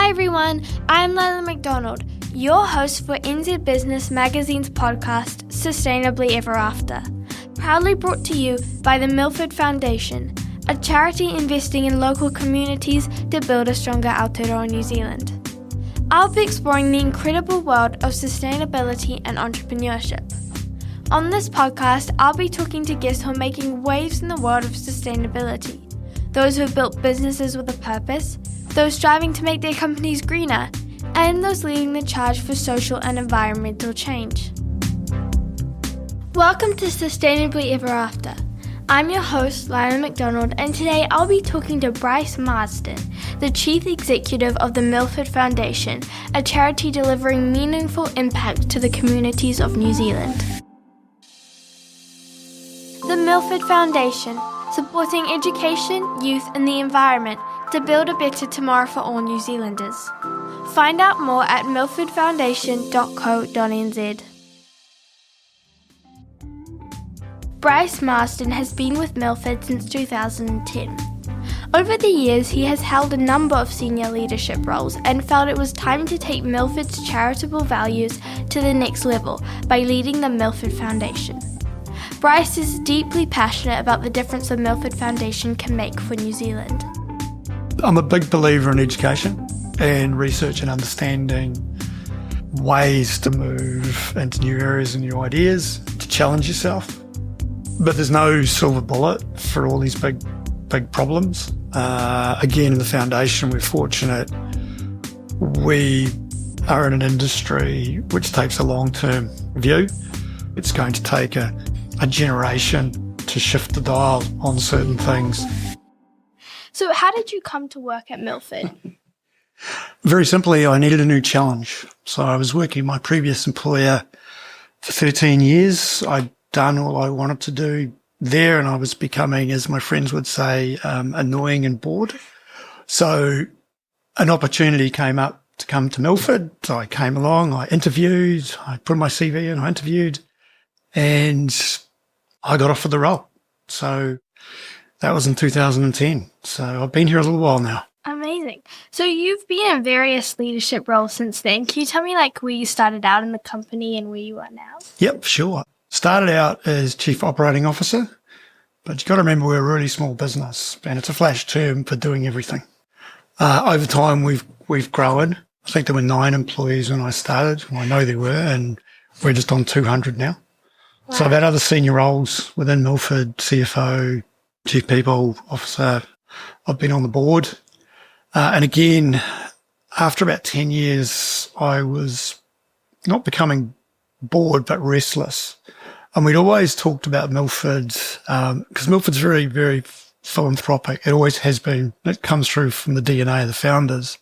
Hi everyone, I'm Lilah McDonald, your host for NZ Business Magazine's podcast, Sustainably Ever After. Proudly brought to you by the Milford Foundation, a charity investing in local communities to build a stronger Aotearoa New Zealand. I'll be exploring the incredible world of sustainability and entrepreneurship. On this podcast, I'll be talking to guests who are making waves in the world of sustainability, those who have built businesses with a purpose, those striving to make their companies greener, and those leading the charge for social and environmental change. Welcome to Sustainably Ever After. I'm your host, Lilah McDonald, and today I'll be talking to Bryce Marsden, the Chief Executive of the Milford Foundation, a charity delivering meaningful impact to the communities of New Zealand. The Milford Foundation, supporting education, youth and the environment to build a better tomorrow for all New Zealanders. Find out more at milfordfoundation.co.nz. Bryce Marsden has been with Milford since 2010. Over the years, he has held a number of senior leadership roles and felt it was time to take Milford's charitable values to the next level by leading the Milford Foundation. Bryce is deeply passionate about the difference the Milford Foundation can make for New Zealand. I'm a big believer in education and research and understanding ways to move into new areas and new ideas, to challenge yourself. But there's no silver bullet for all these big problems. Again, in the foundation, we're fortunate. We are in an industry which takes a long-term view. It's going to take a generation to shift the dial on certain things. So how did you come to work at Milford? Very simply, I needed a new challenge. So I was working my previous employer for 13 years. I'd done all I wanted to do there, and I was becoming, as my friends would say, annoying and bored. So an opportunity came up to come to Milford. So I came along, I interviewed, I put my CV in, I interviewed, and I got offered the role. So that was in 2010. So I've been here a little while now. Amazing. So you've been in various leadership roles since then. Can you tell me where you started out in the company and where you are now? Yep, sure. Started out as Chief Operating Officer, but you've got to remember we're a really small business and it's a flash term for doing everything. Over time, we've grown. I think there were 9 employees when I started. Well, I know there were, and we're just on 200 now. Wow. So I've had other senior roles within Milford, CFO, Chief People Officer. I've been on the board. And again, after about 10 years, I was not becoming bored, but restless. And we'd always talked about Milford, because Milford's very, very philanthropic. It always has been. It comes through from the DNA of the founders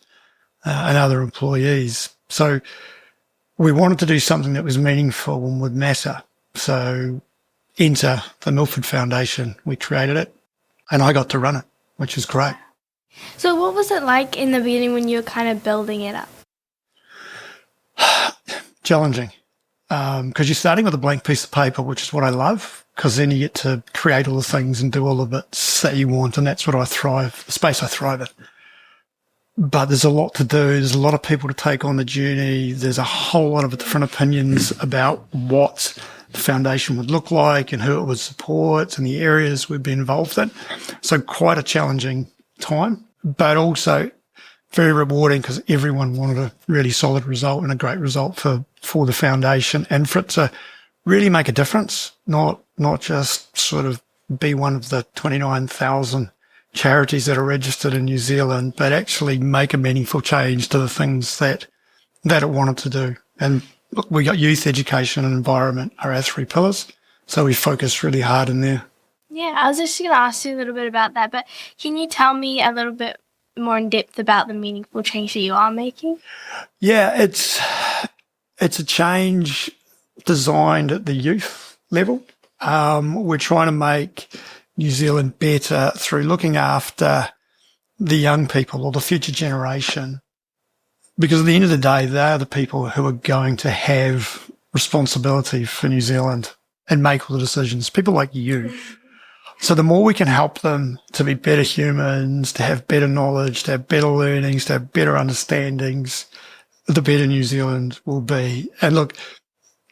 and other employees. So we wanted to do something that was meaningful and would matter. So enter the Milford Foundation. We created it, and I got to run it, which is great. So what was it like in the beginning when you were kind of building it up? Challenging. Because you're starting with a blank piece of paper, which is what I love, because then you get to create all the things and do all the bits that you want, and that's what the space I thrive in. But there's a lot to do. There's a lot of people to take on the journey. There's a whole lot of different opinions about what the foundation would look like and who it would support and the areas we'd be involved in. So quite a challenging time, but also very rewarding because everyone wanted a really solid result and a great result for the foundation and for it to really make a difference, not just sort of be one of the 29,000 charities that are registered in New Zealand, but actually make a meaningful change to the things that it wanted to do. And look, we got youth, education and environment are our 3 pillars. So we focused really hard in there. Yeah, I was just going to ask you a little bit about that, but can you tell me a little bit more in depth about the meaningful change that you are making? Yeah, it's a change designed at the youth level. We're trying to make New Zealand better through looking after the young people or the future generation. Because at the end of the day, they are the people who are going to have responsibility for New Zealand and make all the decisions. People like you. So the more we can help them to be better humans, to have better knowledge, to have better learnings, to have better understandings, the better New Zealand will be. And look,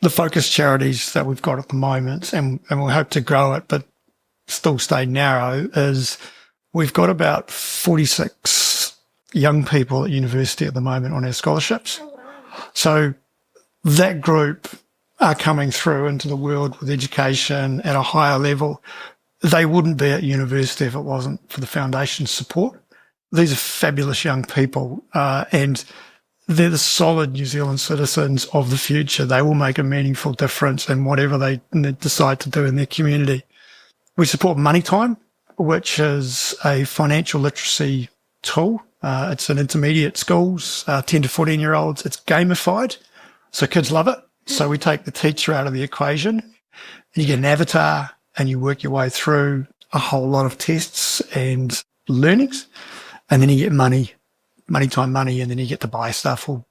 the focus charities that we've got at the moment, and we'll hope to grow it, but still stay narrow, is we've got about 46 young people at university at the moment on our scholarships. So that group are coming through into the world with education at a higher level. They wouldn't be at university if it wasn't for the foundation's support. These are fabulous young people, and they're the solid New Zealand citizens of the future. They will make a meaningful difference in whatever they decide to do in their community. We support Money Time, which is a financial literacy tool. It's in intermediate schools, 10 to 14-year-olds. It's gamified, so kids love it. So we take the teacher out of the equation, and you get an avatar, and you work your way through a whole lot of tests and learnings, and then you get money time money, and then you get to buy stuff or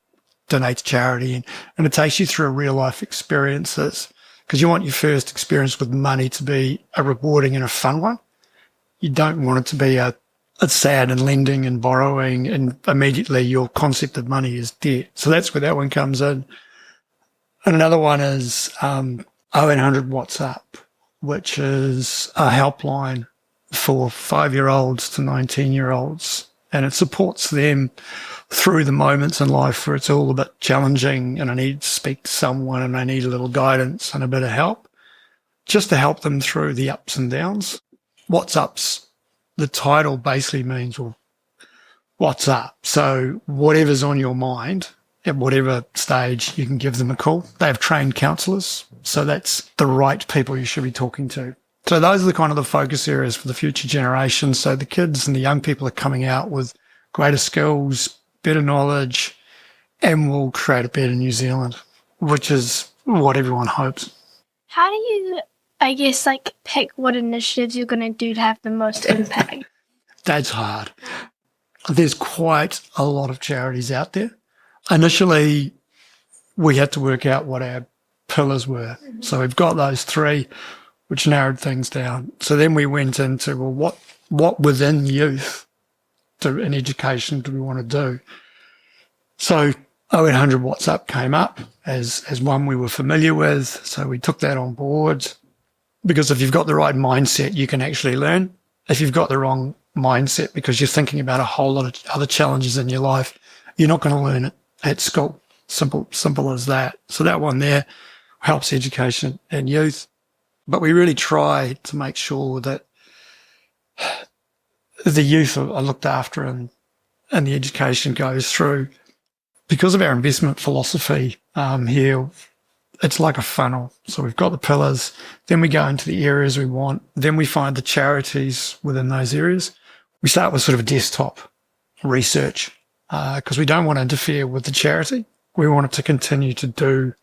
donate to charity, and it takes you through real life experiences, because you want your first experience with money to be a rewarding and a fun one. You don't want it to be a sad and lending and borrowing, and immediately your concept of money is dead. So that's where that one comes in. And another one is 0800 What's Up, which is a helpline for 5-year-olds to 19-year-olds. And it supports them through the moments in life where it's all a bit challenging and I need to speak to someone and I need a little guidance and a bit of help, just to help them through the ups and downs. What's Up's, the title basically means, well, what's up? So whatever's on your mind, at whatever stage, you can give them a call. They have trained counsellors, so that's the right people you should be talking to. So those are the kind of the focus areas for the future generations. So the kids and the young people are coming out with greater skills, better knowledge, and will create a better New Zealand, which is what everyone hopes. How do you, I guess, pick what initiatives you're going to do to have the most impact? That's hard. There's quite a lot of charities out there. Initially, we had to work out what our pillars were. So we've got those three, which narrowed things down. So then we went into, well, what within youth in education do we want to do? So 0800 What's Up came up as one we were familiar with. So we took that on board, because if you've got the right mindset, you can actually learn. If you've got the wrong mindset because you're thinking about a whole lot of other challenges in your life, you're not going to learn it at school. Simple as that. So that one there helps education and youth. But we really try to make sure that the youth are looked after and the education goes through. Because of our investment philosophy here, it's like a funnel. So we've got the pillars, then we go into the areas we want, then we find the charities within those areas. We start with sort of a desktop research because we don't want to interfere with the charity. We want it to continue to do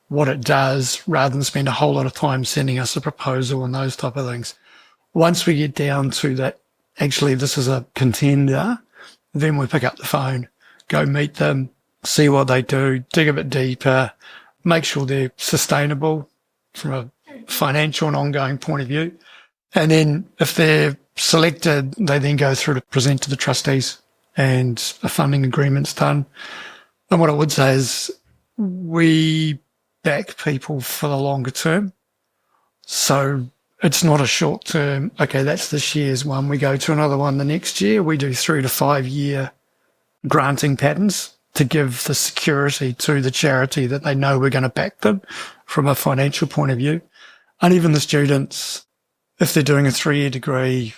what it does rather than spend a whole lot of time sending us a proposal and those type of things. Once we get down to that, actually this is a contender, then we pick up the phone, go meet them, see what they do, dig a bit deeper, make sure they're sustainable from a financial and ongoing point of view. And then if they're selected, they then go through to present to the trustees and a funding agreement's done. And what I would say is we back people for the longer term. So it's not a short term, okay, that's this year's one. We go to another one the next year. We do 3 to 5 year granting patterns to give the security to the charity that they know we're going to back them from a financial point of view. And even the students, if they're doing a 3-year degree,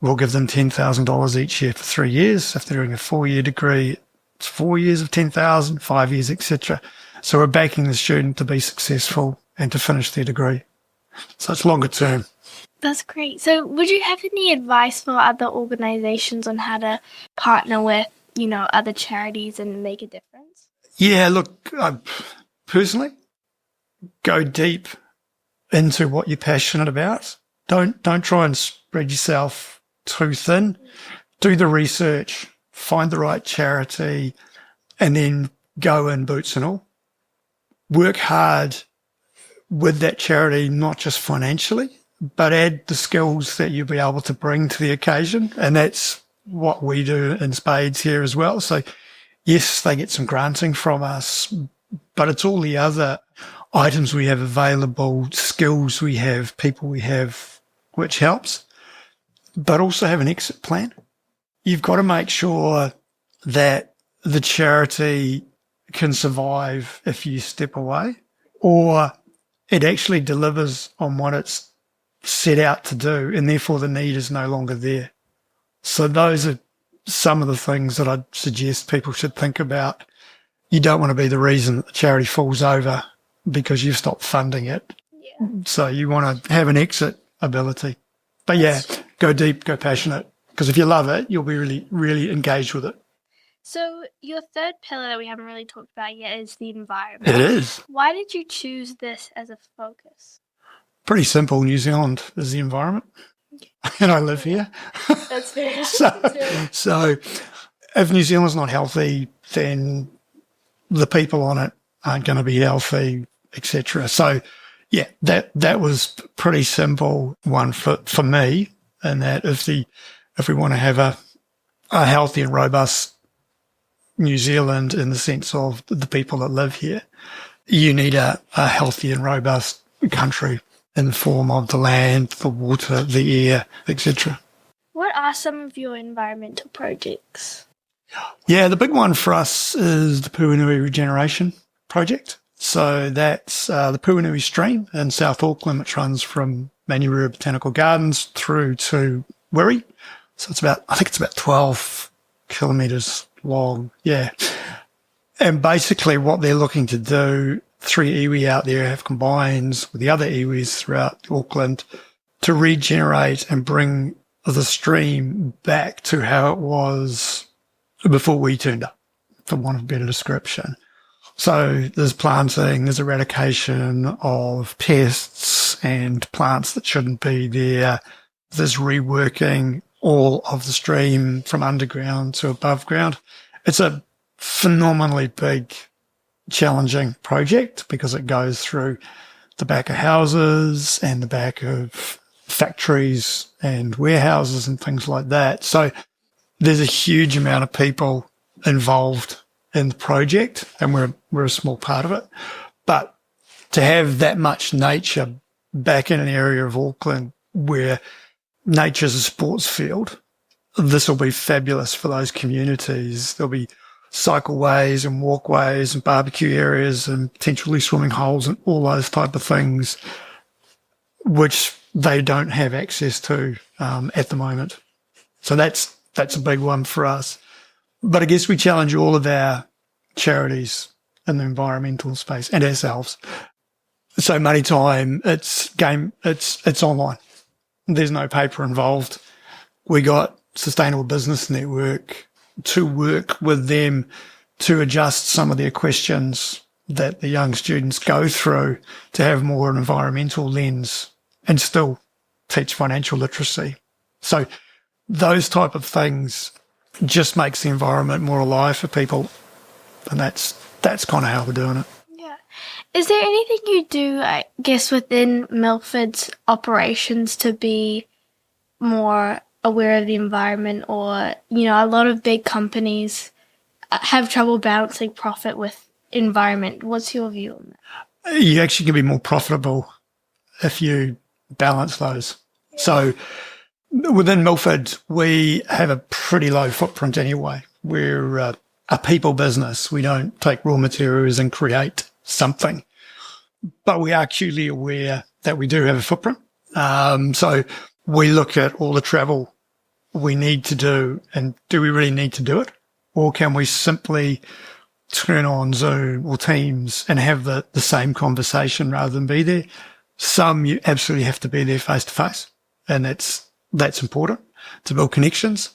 we'll give them $10,000 each year for 3 years. If they're doing a 4-year degree, it's 4 years of 10,000, 5 years, etc. So we're backing the student to be successful and to finish their degree. So it's longer term. That's great. So would you have any advice for other organisations on how to partner with, other charities and make a difference? Yeah, look, personally, go deep into what you're passionate about. Don't try and spread yourself too thin. Do the research, find the right charity, and then go in boots and all. Work hard with that charity, not just financially, but add the skills that you'll be able to bring to the occasion. And that's what we do in spades here as well. So yes, they get some granting from us, but it's all the other items we have available, skills we have, people we have, which helps, but also have an exit plan. You've got to make sure that the charity can survive if you step away, or it actually delivers on what it's set out to do, and therefore the need is no longer there. So those are some of the things that I'd suggest people should think about. You don't want to be the reason that the charity falls over because you've stopped funding it. Yeah. So you want to have an exit ability. But yeah, go deep, go passionate, because if you love it, you'll be really, really engaged with it. So your third pillar that we haven't really talked about yet is the environment. It is. Why did you choose this as a focus? Pretty simple. New Zealand is the environment. And I live here. That's fair. So if New Zealand's not healthy, then the people on it aren't going to be healthy, etc. So yeah, that was pretty simple one for me, and that if we want to have a healthy and robust New Zealand in the sense of the people that live here, you need a healthy and robust country in the form of the land, the water, the air, etc. What are some of your environmental projects? Yeah, the big one for us is the Puanui Regeneration Project. So that's the Puanui Stream in South Auckland, which runs from Manurewa Botanical Gardens through to Wiri. So I think it's about 12 kilometres long. Yeah. And basically what they're looking to do, 3 iwi out there have combined with the other iwis throughout Auckland to regenerate and bring the stream back to how it was before we turned up, for want of a better description. So there's planting, there's eradication of pests and plants that shouldn't be there. There's reworking all of the stream from underground to above ground. It's a phenomenally big, challenging project because it goes through the back of houses and the back of factories and warehouses and things like that. So there's a huge amount of people involved in the project, and we're a small part of it. But to have that much nature back in an area of Auckland where nature's a sports field, this will be fabulous for those communities. There'll be cycleways and walkways and barbecue areas and potentially swimming holes and all those type of things, which they don't have access to at the moment. So that's a big one for us. But I guess we challenge all of our charities in the environmental space and ourselves. So Money Time, it's online. There's no paper involved. We got Sustainable Business Network to work with them to adjust some of their questions that the young students go through to have more an environmental lens and still teach financial literacy. So those type of things just makes the environment more alive for people. And that's kind of how we're doing it. Yeah. Is there anything you do, I guess, within Milford's operations to be more aware of the environment, or, a lot of big companies have trouble balancing profit with environment. What's your view on that? You actually can be more profitable if you balance those. Yeah. So within Milford, we have a pretty low footprint anyway. We're a people business. We don't take raw materials and create something, but we are acutely aware that we do have a footprint. So we look at all the travel we need to do, and do we really need to do it? Or can we simply turn on Zoom or Teams and have the same conversation rather than be there? Some you absolutely have to be there face to face, and that's important to build connections,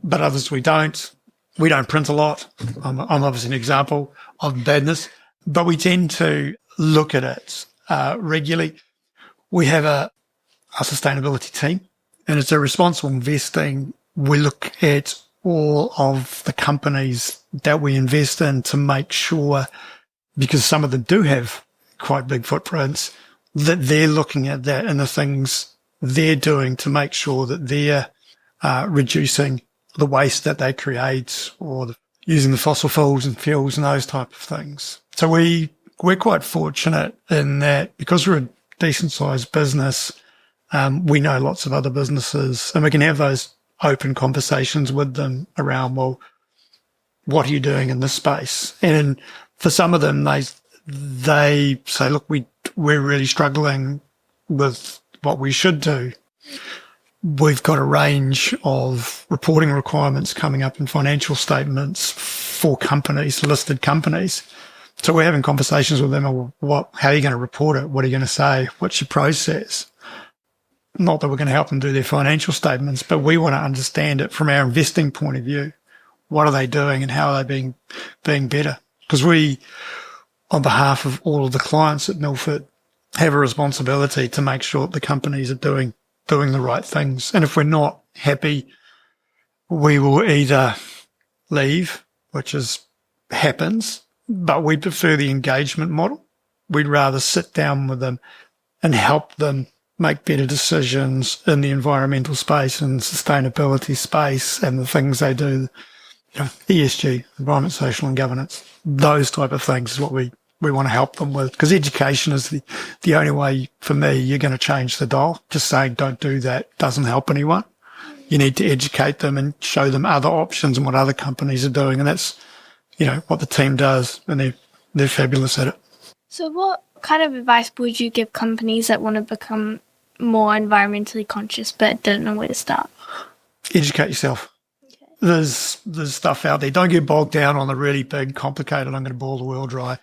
but others we don't. We don't print a lot. I'm obviously an example of badness, but we tend to look at it regularly. We have a sustainability team, and it's a responsible investing. We look at all of the companies that we invest in to make sure, because some of them do have quite big footprints, that they're looking at that and the things they're doing to make sure that they're reducing the waste that they create, or using the fossil fuels and those type of things. So we're quite fortunate in that, because we're a decent sized business, we know lots of other businesses, and we can have those open conversations with them around, well, what are you doing in this space? And for some of them, they say, look, we're really struggling with what we should do. We've got a range of reporting requirements coming up in financial statements for companies, listed companies. So we're having conversations with them. How are you going to report it? What are you going to say? What's your process? Not that we're going to help them do their financial statements, but we want to understand it from our investing point of view. What are they doing and how are they being better? Because we, on behalf of all of the clients at Milford, have a responsibility to make sure that the companies are doing the right things. And if we're not happy, we will either leave, which happens, but we prefer the engagement model. We'd rather sit down with them and help them make better decisions in the environmental space and sustainability space and the things they do, ESG, environment, social and governance, those type of things is what we want to help them with, because education is the only way, for me, you're going to change the dial. Just saying don't do that doesn't help anyone. You need to educate them and show them other options and what other companies are doing. And that's, what the team does, and they're fabulous at it. So what kind of advice would you give companies that want to become more environmentally conscious but don't know where to start? Educate yourself. Okay. There's stuff out there. Don't get bogged down on the really big, complicated, I'm going to boil the world dry.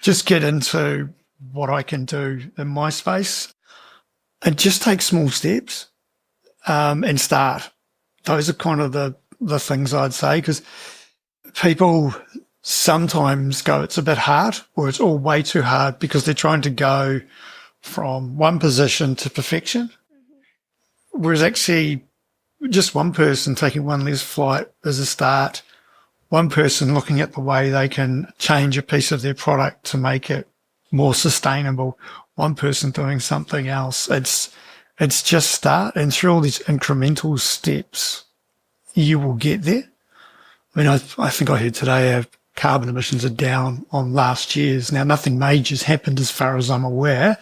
Just get into what I can do in my space and just take small steps and start. Those are kind of the things I'd say, because people sometimes go, it's a bit hard, or it's all way too hard, because they're trying to go from one position to perfection. Mm-hmm. Whereas actually just one person taking one less flight is a start. One person looking at the way they can change a piece of their product to make it more sustainable. One person doing something else. It's just start, and through all these incremental steps, you will get there. I mean, I think I heard today our carbon emissions are down on last year's. Now, nothing major's happened as far as I'm aware,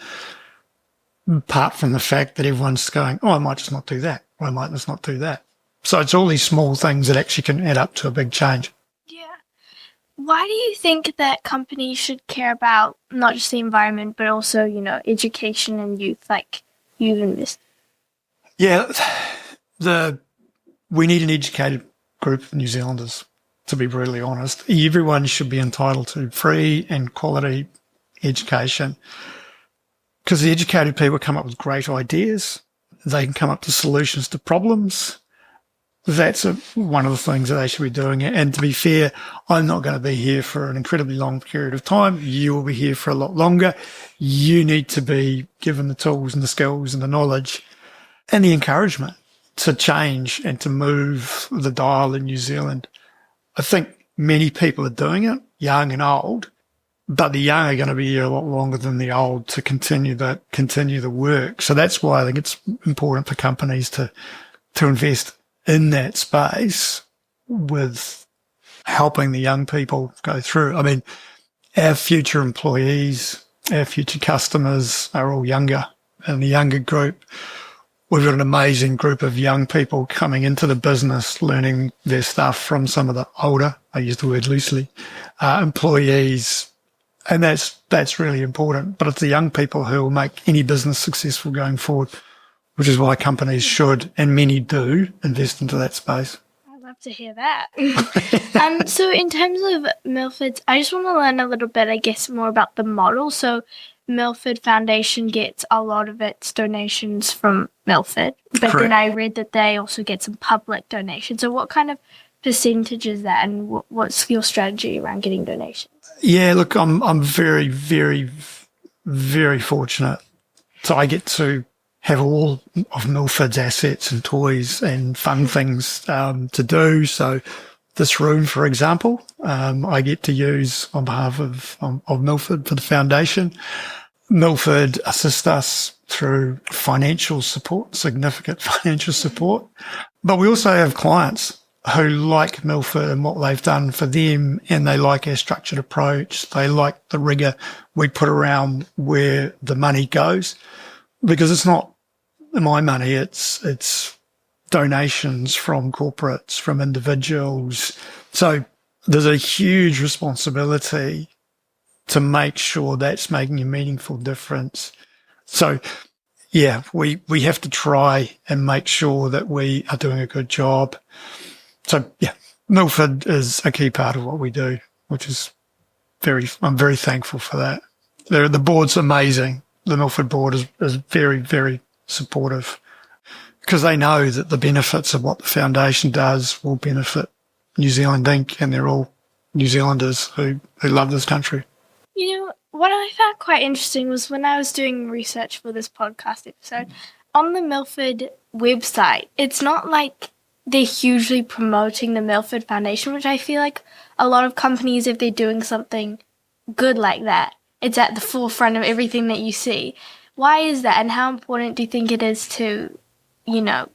apart from the fact that everyone's going, I might just not do that, or I might just not do that. So it's all these small things that actually can add up to a big change. Yeah. Why do you think that companies should care about not just the environment, but also, education and youth, like you've invested? Yeah, we need an educated group of New Zealanders, to be brutally honest. Everyone should be entitled to free and quality education, because the educated people come up with great ideas. They can come up with solutions to problems. That's one of the things that they should be doing. And to be fair, I'm not going to be here for an incredibly long period of time. You will be here for a lot longer. You need to be given the tools and the skills and the knowledge and the encouragement to change and to move the dial in New Zealand. I think many people are doing it, young and old, but the young are going to be here a lot longer than the old to continue the work. So that's why I think it's important for companies to invest in that space with helping the young people go through. I mean, our future employees, our future customers are all younger, and the younger group, we've got an amazing group of young people coming into the business, learning their stuff from some of the older, I use the word loosely, employees. And that's really important. But it's the young people who will make any business successful going forward, which is why companies should, and many do, invest into that space. I'd love to hear that. So in terms of Milford's, I just want to learn a little bit, I guess, more about the model. So Milford Foundation gets a lot of its donations from Milford, but Correct. Then I read that they also get some public donations. So what kind of percentage is that, and what's your strategy around getting donations? Yeah, look, I'm very, very, very fortunate. So I get to have all of Milford's assets and toys and fun things to do. So this room, for example, I get to use on behalf of Milford for the foundation. Milford assists us through financial support, significant financial support. But we also have clients who like Milford and what they've done for them, and they like our structured approach. They like the rigour we put around where the money goes, because it's not my money, it's donations from corporates, from individuals. So there's a huge responsibility to make sure that's making a meaningful difference. So yeah, we have to try and make sure that we are doing a good job. So yeah, Milford is a key part of what we do, which is I'm very thankful for that. The board's amazing. The Milford board is very, very supportive, because they know that the benefits of what the foundation does will benefit New Zealand Inc., and they're all New Zealanders who love this country. You know, what I found quite interesting was when I was doing research for this podcast episode, on the Milford website, it's not like they're hugely promoting the Milford Foundation, which I feel like a lot of companies, if they're doing something good like that, it's at the forefront of everything that you see. Why is that, and how important do you think it is to, you know,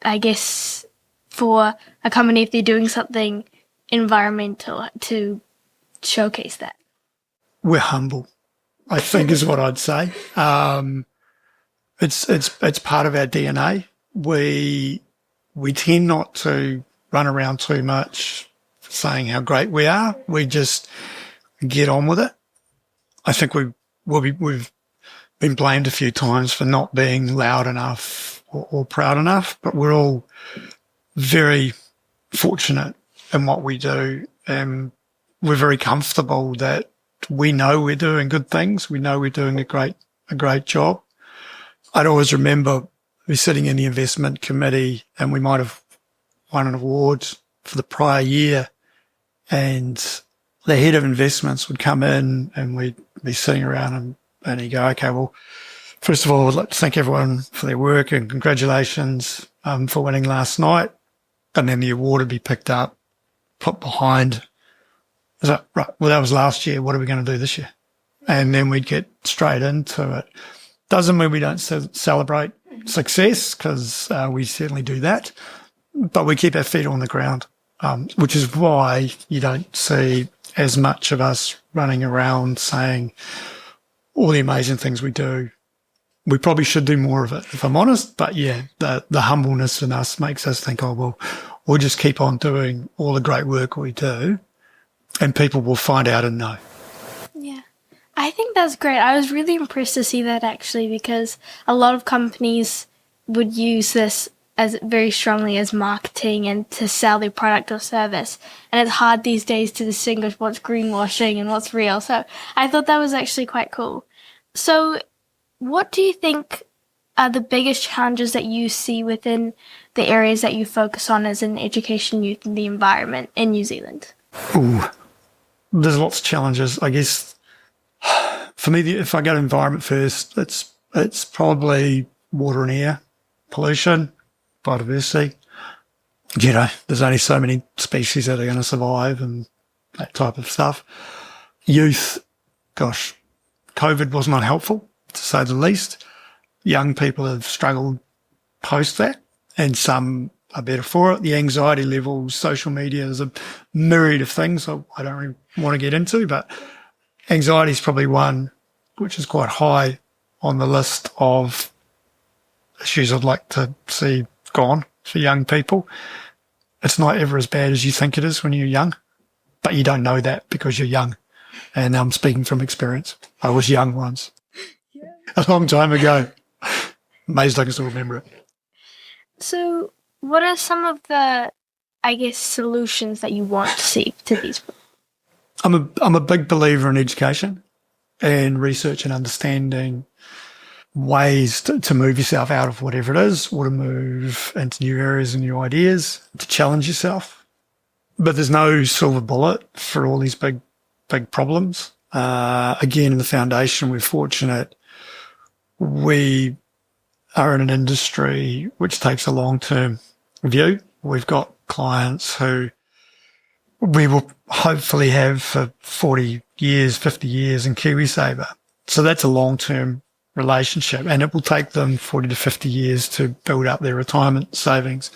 I guess for a company, if they're doing something environmental, to showcase that? We're humble, I think, is what I'd say. It's part of our DNA. We tend not to run around too much saying how great we are. We just get on with it. I think we've been blamed a few times for not being loud enough or proud enough, but we're all very fortunate in what we do, and we're very comfortable that we know we're doing good things. We know we're doing a great job. I'd always remember we're sitting in the investment committee, and we might have won an award for the prior year, and the head of investments would come in, and we'd be sitting around, and he'd go, okay, well, first of all, I'd like to thank everyone for their work, and congratulations for winning last night. And then the award would be picked up, put behind. I was like, right, well, that was last year. What are we going to do this year? And then we'd get straight into it. Doesn't mean we don't celebrate success, because we certainly do that, but we keep our feet on the ground, which is why you don't see as much of us running around saying all the amazing things we do. We probably should do more of it, if I'm honest, but yeah, the humbleness in us makes us think, oh, well, we'll just keep on doing all the great work we do, and people will find out and know. Yeah, I think that's great. I was really impressed to see that, actually, because a lot of companies would use this as very strongly as marketing and to sell their product or service. And it's hard these days to distinguish what's greenwashing and what's real. So I thought that was actually quite cool. So what do you think are the biggest challenges that you see within the areas that you focus on as in education, youth, and the environment in New Zealand? Ooh, there's lots of challenges. I guess for me, if I go to environment first, it's probably water and air pollution, biodiversity. You know, there's only so many species that are going to survive and that type of stuff. Youth, gosh, COVID was not helpful, to say the least. Young people have struggled post that, and some are better for it. The anxiety levels, social media, is a myriad of things I don't really want to get into, but anxiety is probably one which is quite high on the list of issues I'd like to see gone for young people. It's not ever as bad as you think it is when you're young, but you don't know that because you're young. And I'm speaking from experience. I was young once. Yeah. A long time ago. Amazed I can still remember it. So what are some of the, I guess, solutions that you want to see to these problems? I'm a big believer in education and research and understanding ways to move yourself out of whatever it is, or to move into new areas and new ideas, to challenge yourself. But there's no silver bullet for all these big problems. Again, in the foundation, we're fortunate. We are in an industry which takes a long-term view. We've got clients who we will hopefully have for 40 years, 50 years in KiwiSaver. So that's a long-term relationship, and it will take them 40 to 50 years to build up their retirement savings.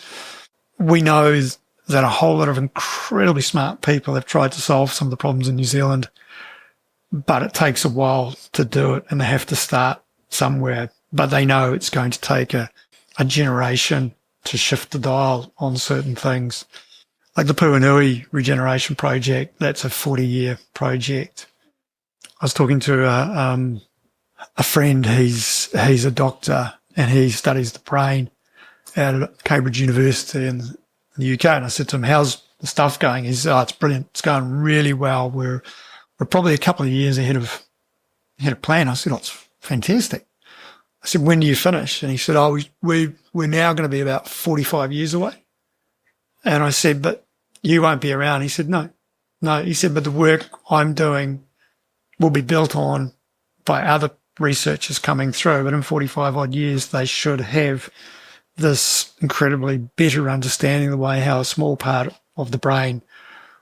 We know that a whole lot of incredibly smart people have tried to solve some of the problems in New Zealand, but it takes a while to do it, and they have to start somewhere. But they know it's going to take a generation to shift the dial on certain things. Like the Puanui regeneration project, that's a 40-year project. I was talking to a friend, he's a doctor, and he studies the brain at Cambridge University in the UK. And I said to him, how's the stuff going? He said, oh, it's brilliant. It's going really well. We're probably a couple of years ahead of plan. I said, oh, it's fantastic. I said, when do you finish? And he said, oh, we're now going to be about 45 years away. And I said, but you won't be around. He said, no. He said, but the work I'm doing will be built on by other researchers coming through. But in 45 odd years, they should have this incredibly better understanding of the way how a small part of the brain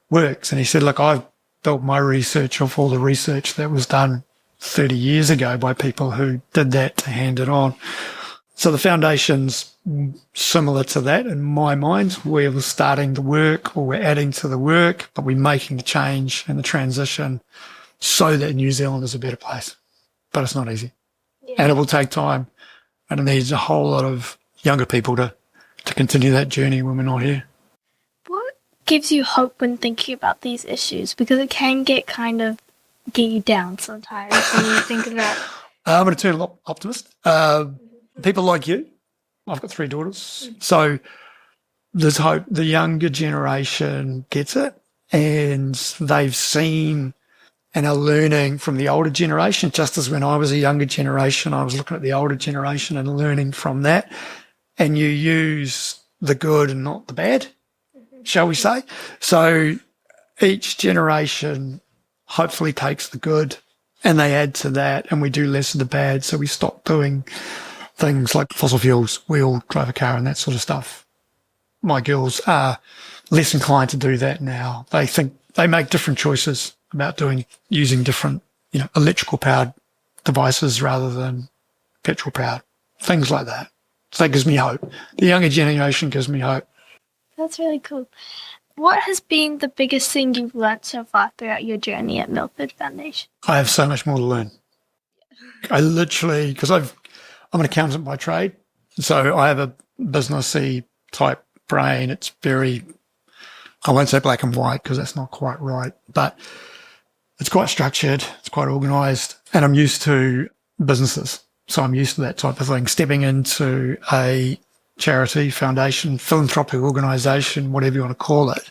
works. And he said, look, I've built my research off all the research that was done 30 years ago by people who did that to hand it on. So the foundation's similar to that in my mind. We're starting the work, or we're adding to the work, but we're making the change and the transition so that New Zealand is a better place. But it's not easy. Yeah. And it will take time. And it needs a whole lot of younger people to continue that journey when we're not here. What gives you hope when thinking about these issues? Because it can get you down sometimes when you think about. I'm an eternal optimist. People like you. I've got 3 daughters. So there's hope. The younger generation gets it, and they've seen and are learning from the older generation. Just as when I was a younger generation, I was looking at the older generation and learning from that. And you use the good and not the bad, shall we say. So each generation hopefully takes the good and they add to that, and we do less of the bad. So we stop doing things like fossil fuels. We all drive a car and that sort of stuff. My girls are less inclined to do that now. They think they make different choices about using different, electrical powered devices rather than petrol powered, things like that. So that gives me hope. The younger generation gives me hope. That's really cool. What has been the biggest thing you've learned so far throughout your journey at Milford Foundation? I have so much more to learn. I literally, because I'm an accountant by trade, so I have a businessy type brain. It's very, I won't say black and white because that's not quite right, but it's quite structured, it's quite organised, and I'm used to businesses. So I'm used to that type of thing. Stepping into a charity, foundation, philanthropic organisation, whatever you want to call it,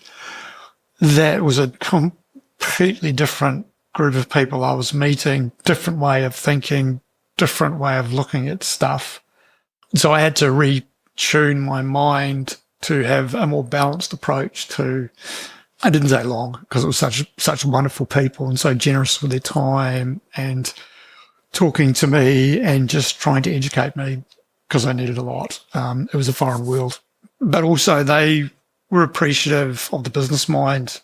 that was a completely different group of people I was meeting, different way of thinking, different way of looking at stuff. So I had to retune my mind to have a more balanced approach to, I didn't say long because it was such wonderful people and so generous with their time and talking to me and just trying to educate me because I needed a lot. It was a foreign world. But also they were appreciative of the business mind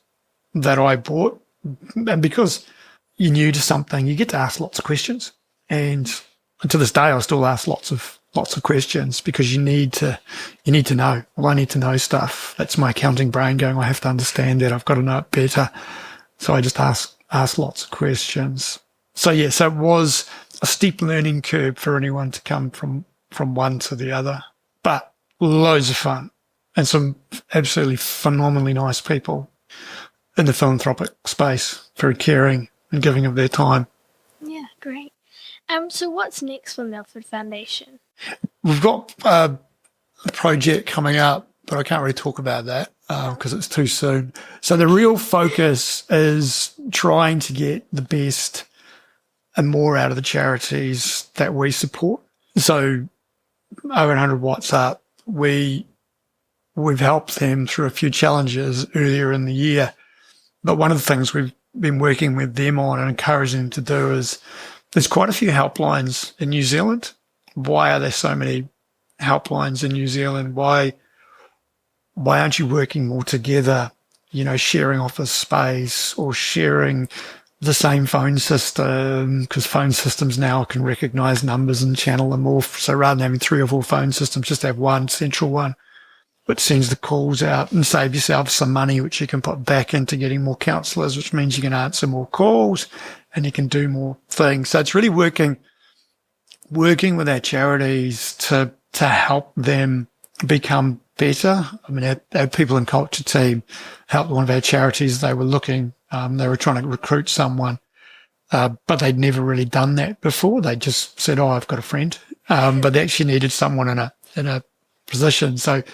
that I brought. And because you're new to something, you get to ask lots of questions. And to this day, I still ask lots of questions because you need to know. Well, I need to know stuff. That's my accounting brain going, I have to understand that. I've got to know it better. So I just ask lots of questions. So it was a steep learning curve for anyone to come from one to the other, but loads of fun and some absolutely phenomenally nice people in the philanthropic space, very caring and giving of their time. Yeah, great. So what's next for Milford Foundation? We've got a project coming up, but I can't really talk about that because it's too soon. So the real focus is trying to get the best and more out of the charities that we support. So over 100 Watts Up, we've helped them through a few challenges earlier in the year. But one of the things we've been working with them on and encouraging them to do is there's quite a few helplines in New Zealand. Why are there so many helplines in New Zealand? Why aren't you working more together, sharing office space or sharing the same phone system, because phone systems now can recognise numbers and channel them all. So rather than having 3 or 4 phone systems, just have one central one which sends the calls out, and save yourself some money, which you can put back into getting more counsellors, which means you can answer more calls and you can do more things. So it's really working with our charities to help them become better. I mean, our people and culture team helped one of our charities. They were looking, they were trying to recruit someone, but they'd never really done that before. They just said, "Oh, I've got a friend," but they actually needed someone in a position. So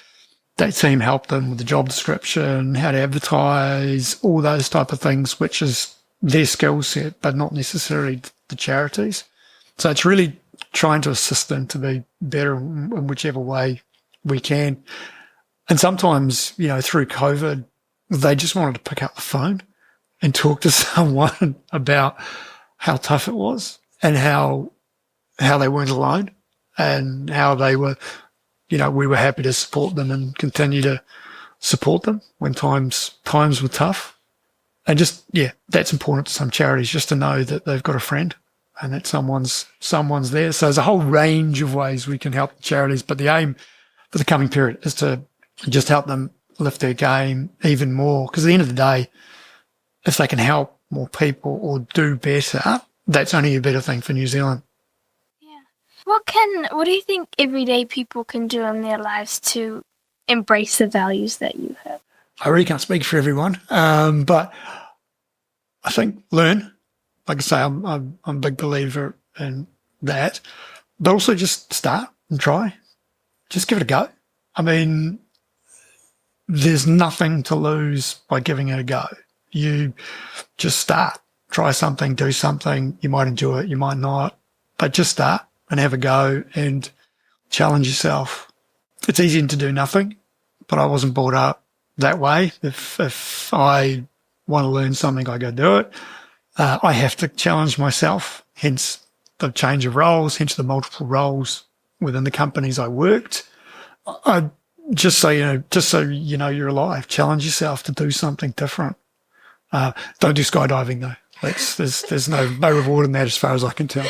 that team helped them with the job description, how to advertise, all those type of things, which is their skill set, but not necessarily the charities. So it's really trying to assist them to be better in whichever way we can. And sometimes, through COVID, they just wanted to pick up the phone and talk to someone about how tough it was and how they weren't alone and how they were, we were happy to support them and continue to support them when times were tough. And just, that's important to some charities, just to know that they've got a friend and that someone's there. So there's a whole range of ways we can help the charities, but the aim for the coming period is to just help them lift their game even more. Because at the end of the day, if they can help more people or do better, that's only a better thing for New Zealand. What do you think everyday people can do in their lives to embrace the values that you have? I really can't speak for everyone, but I think learn. Like I say, I'm a big believer in that, but also just start and try. Just give it a go. I mean, there's nothing to lose by giving it a go. You just start, try something, do something. You might enjoy it, you might not, but just start and have a go and challenge yourself. It's easy to do nothing, but I wasn't brought up that way. If I want to learn something, I go do it. I have to challenge myself, hence the change of roles, hence the multiple roles within the companies I worked. Just so you know you're alive, challenge yourself to do something different. Don't do skydiving though. There's no reward in that as far as I can tell.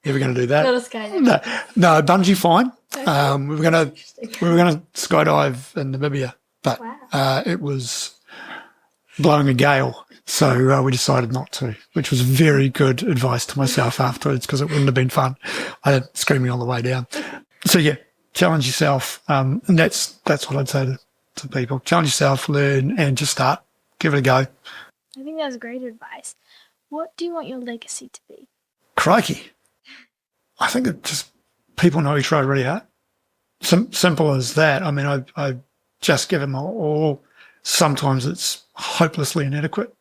Ever going to do that? Not a skydive. No, bungee fine. We were going to skydive in Namibia, but it was blowing a gale, so we decided not to, which was very good advice to myself afterwards, because it wouldn't have been fun. I had screaming on the way down. So challenge yourself, and that's what I'd say to people. Challenge yourself, learn, and just start. Give it a go. I think that's great advice. What do you want your legacy to be? Crikey. I think that just people know you tried really hard. Simple as that. I mean, I just give them all. Sometimes it's hopelessly inadequate.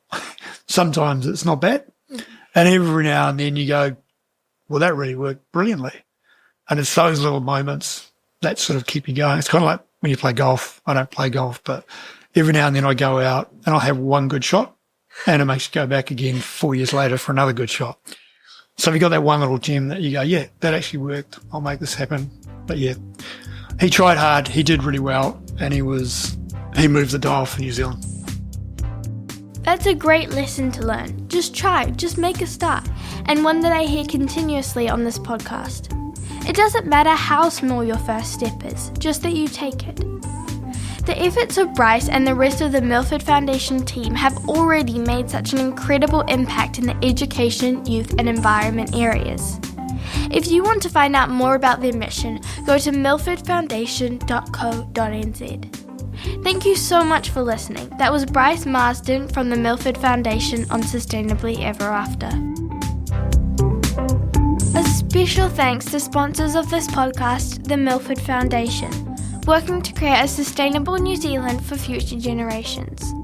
Sometimes it's not bad. And every now and then you go, well, that really worked brilliantly. And it's those little moments that sort of keep you going. It's kind of like when you play golf. I don't play golf, but every now and then I go out and I'll have one good shot and it makes you go back again 4 years later for another good shot. So if you got that one little gem that you go, that actually worked, I'll make this happen. But he tried hard, he did really well, and he moved the dial for New Zealand. That's a great lesson to learn. Just try, just make a start, and one that I hear continuously on this podcast. It doesn't matter how small your first step is, just that you take it. The efforts of Bryce and the rest of the Milford Foundation team have already made such an incredible impact in the education, youth and environment areas. If you want to find out more about their mission, go to milfordfoundation.co.nz. Thank you so much for listening. That was Bryce Marsden from the Milford Foundation on Sustainably Ever After. A special thanks to sponsors of this podcast, the Milford Foundation, working to create a sustainable New Zealand for future generations.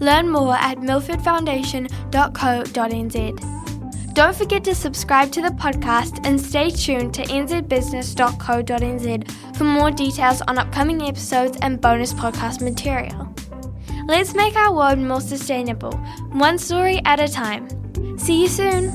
Learn more at milfordfoundation.co.nz. Don't forget to subscribe to the podcast and stay tuned to nzbusiness.co.nz for more details on upcoming episodes and bonus podcast material. Let's make our world more sustainable, one story at a time. See you soon!